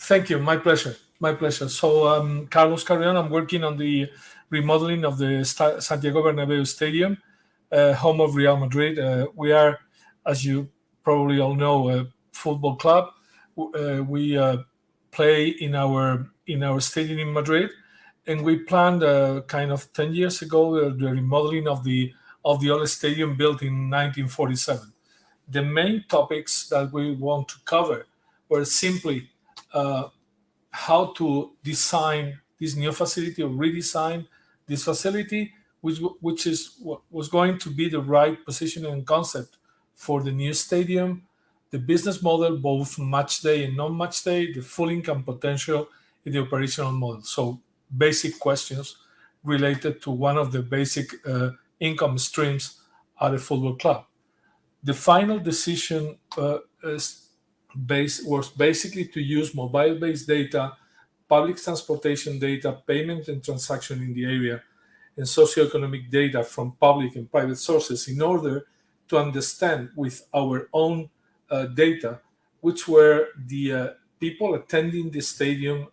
Thank you. My pleasure. My pleasure. So, Carlos Carrión, I'm working on the remodeling of the Santiago Bernabéu Stadium, home of Real Madrid. We are, as you probably all know, a football club. We play in our stadium in Madrid, and we planned kind of 10 years ago the remodeling of the old stadium built in 1947. The main topics that we want to cover were simply uh, how to design this new facility or redesign this facility, which is what was going to be the right position and concept for the new stadium, the business model, both match day and non-match day, the full income potential, and the operational model. So basic questions related to one of the basic income streams at a football club. The final decision was basically to use mobile-based data, public transportation data, payment and transaction in the area, and socioeconomic data from public and private sources in order to understand with our own data which were the people attending the stadium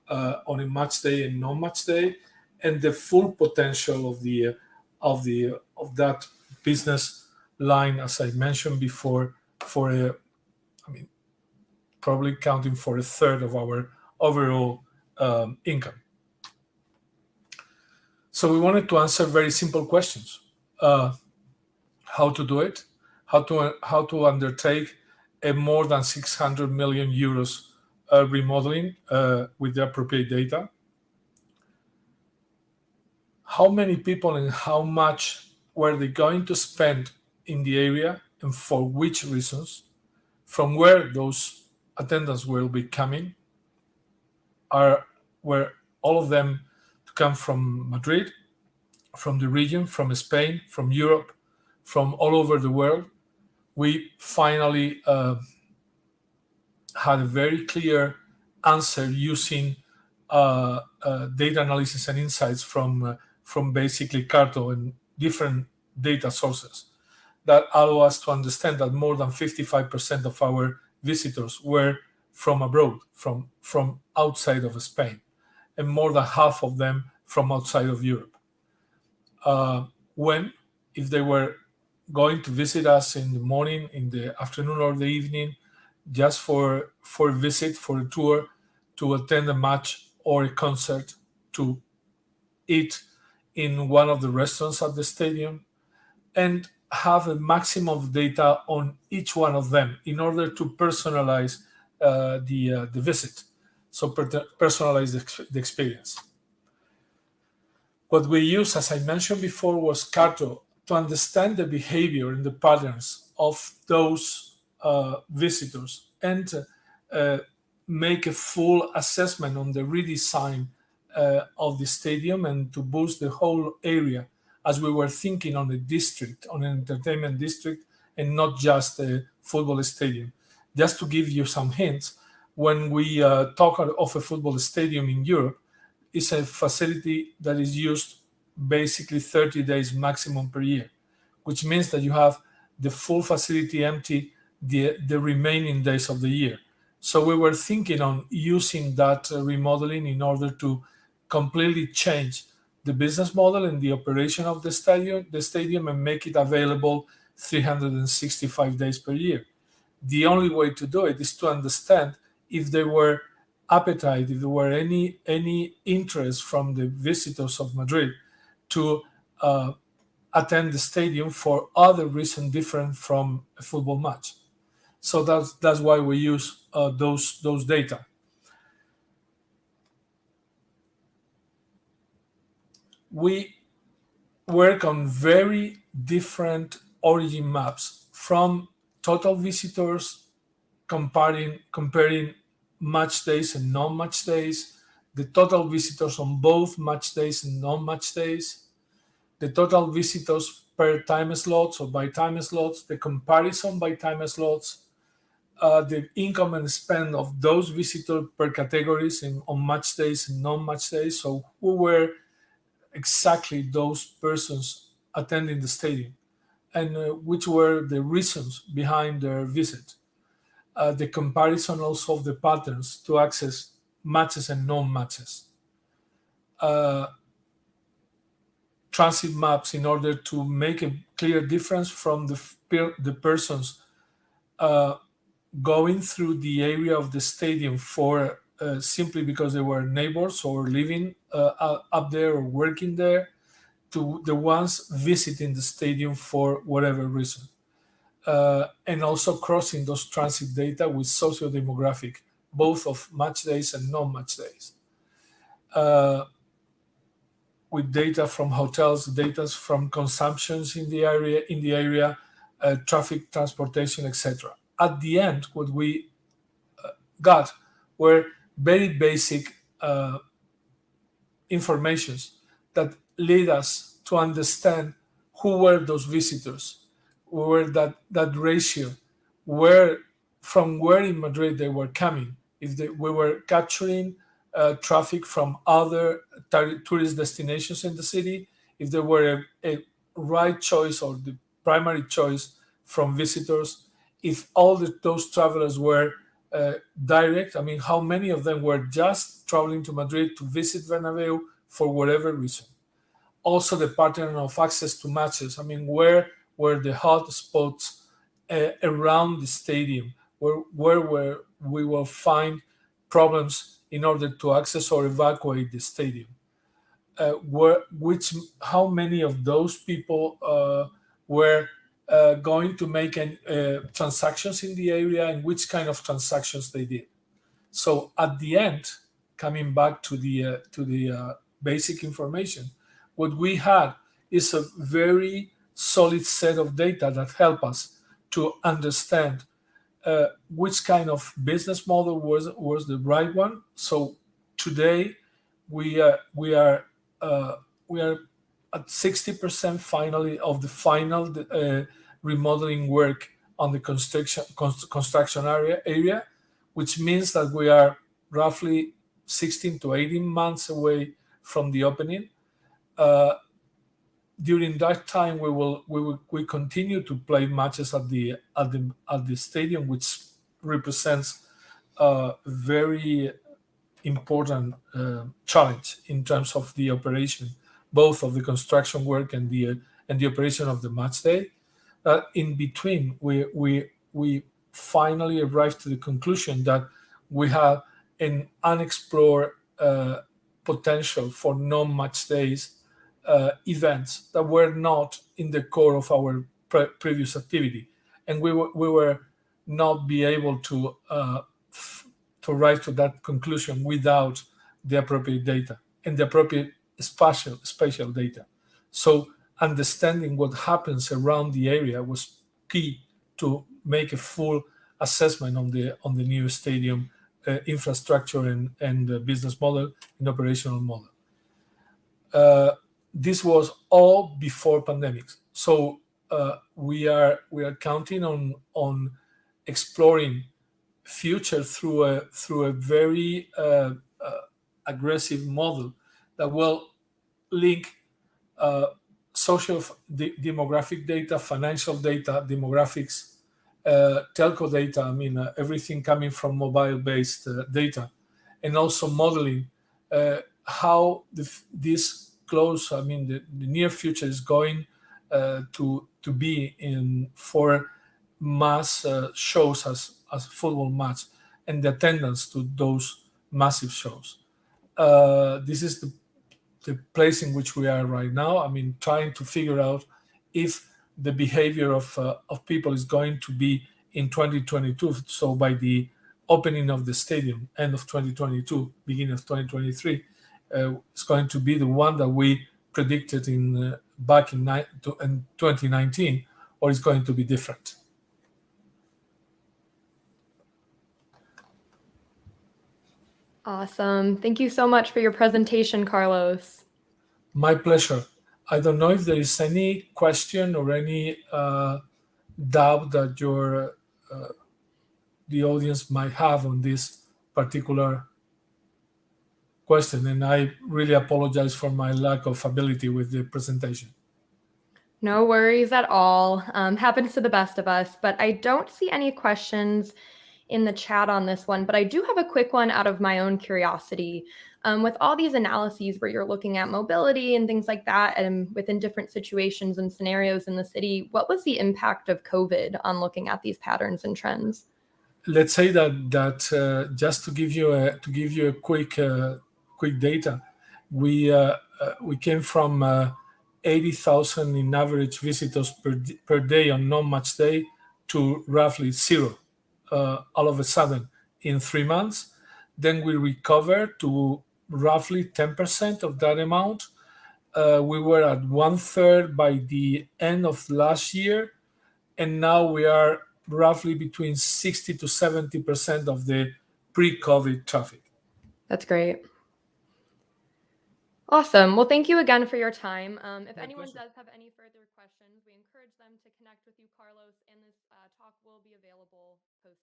on a match day and non-match day, and the full potential of that business line, as I mentioned before, for I mean, probably counting for a third of our overall income. So we wanted to answer very simple questions: uh, how to do it, how to undertake a more than 600 million euros remodeling with the appropriate data, how many people and how much were they going to spend in the area and for which reasons, from where those attendants will be coming, are were all of them to come from Madrid, from the region, from Spain, from Europe, from all over the world. We finally had a very clear answer using data analysis and insights from basically Carto and different data sources that allow us to understand that more than 55% of our visitors were from abroad, from outside of Spain, and more than half of them from outside of Europe. When, if they were going to visit us in the morning, in the afternoon, or the evening, just for a visit, for a tour, to attend a match or a concert, to eat in one of the restaurants at the stadium, and have a maximum of data on each one of them in order to personalize the visit, so personalize the experience. What we used, as I mentioned before, was Carto to understand the behavior and the patterns of those visitors, and uh, make a full assessment on the redesign of the stadium, and to boost the whole area, as we were thinking on a district, on an entertainment district, and not just a football stadium. Just to give you some hints, when we talk of a football stadium in Europe, it's a facility that is used basically 30 days maximum per year, which means that you have the full facility empty the remaining days of the year. So we were thinking on using that remodeling in order to completely change the business model and the operation of the stadium, and make it available 365 days per year. The only way to do it is to understand if there were appetite, if there were any interest from the visitors of Madrid to uh, attend the stadium for other reason different from a football match. So that's why we use those data. We work on very different origin maps, from total visitors, comparing match days and non-match days, the total visitors on both match days and non-match days, the total visitors per time slots or by time slots, the comparison by time slots, the income and spend of those visitors per categories on match days and non-match days. So who were exactly those persons attending the stadium, and which were the reasons behind their visit. The comparison also of the patterns to access matches and non-matches. Transit maps in order to make a clear difference from the persons going through the area of the stadium for simply because they were neighbors or living up there or working there, to the ones visiting the stadium for whatever reason. And also crossing those transit data with socio-demographic, both of match days and non-match days. With data from hotels, data from consumptions in the area, traffic, transportation, etc. At the end, what we got were very basic informations that lead us to understand who were those visitors, who were that ratio, from where in Madrid they were coming, if we were capturing traffic from other tourist destinations in the city, if there were a right choice or the primary choice from visitors, if all those travelers were direct. I mean, how many of them were just traveling to Madrid to visit Bernabeu for whatever reason? Also, the pattern of access to matches. I mean, where were the hot spots around the stadium? Where we will find problems in order to access or evacuate the stadium? How many of those people were going to make transactions in the area, and which kind of transactions they did? So at the end, coming back to the basic information, what we had is a very solid set of data that help us to understand which kind of business model was the right one. So today we are at 60% finally of the final remodeling work on the construction area, which means that we are roughly 16 to 18 months away from the opening. During that time, we continue to play matches at the stadium, which represents a very important challenge in terms of the operation, both of the construction work and the operation of the match day. In between, we finally arrived to the conclusion that we have an unexplored potential for non-match days events that were not in the core of our previous activity, and we were not be able to arrive to that conclusion without the appropriate data and the appropriate spatial data. So understanding what happens around the area was key to make a full assessment on the new stadium infrastructure and business model and operational model. This was all before pandemics, so we are counting on exploring future through a very aggressive model that will link social demographic data, financial data, demographics, telco data. I mean, everything coming from mobile-based data, and also modeling how this close. I mean, the near future is going to be in for mass shows as football match and the attendance to those massive shows. This is the place in which we are right now. I mean, trying to figure out if the behavior of people is going to be in 2022. So by the opening of the stadium, end of 2022, beginning of 2023, it's going to be the one that we predicted back in 2019, or it's going to be different. Awesome. Thank you so much for your presentation, Carlos. My pleasure. I don't know if there is any question or any doubt that the audience might have on this particular question, and I really apologize for my lack of ability with the presentation. No worries at all. Happens to the best of us, but I don't see any questions in the chat on this one, but I do have a quick one out of my own curiosity. With all these analyses where you're looking at mobility and things like that, and within different situations and scenarios in the city, what was the impact of COVID on looking at these patterns and trends? Let's say that just to give you a quick data, we came from 80,000 in average visitors per day on non-match day to roughly zero all of a sudden in 3 months. Then we recovered to roughly 10% of that amount. We were at one third by the end of last year, and now we are roughly between 60 to 70% of the pre-COVID traffic. That's great. Awesome. Well, thank you again for your time. If My anyone pleasure. does have any further questions, we encourage them to connect with you, Carlos, and this talk will be available post.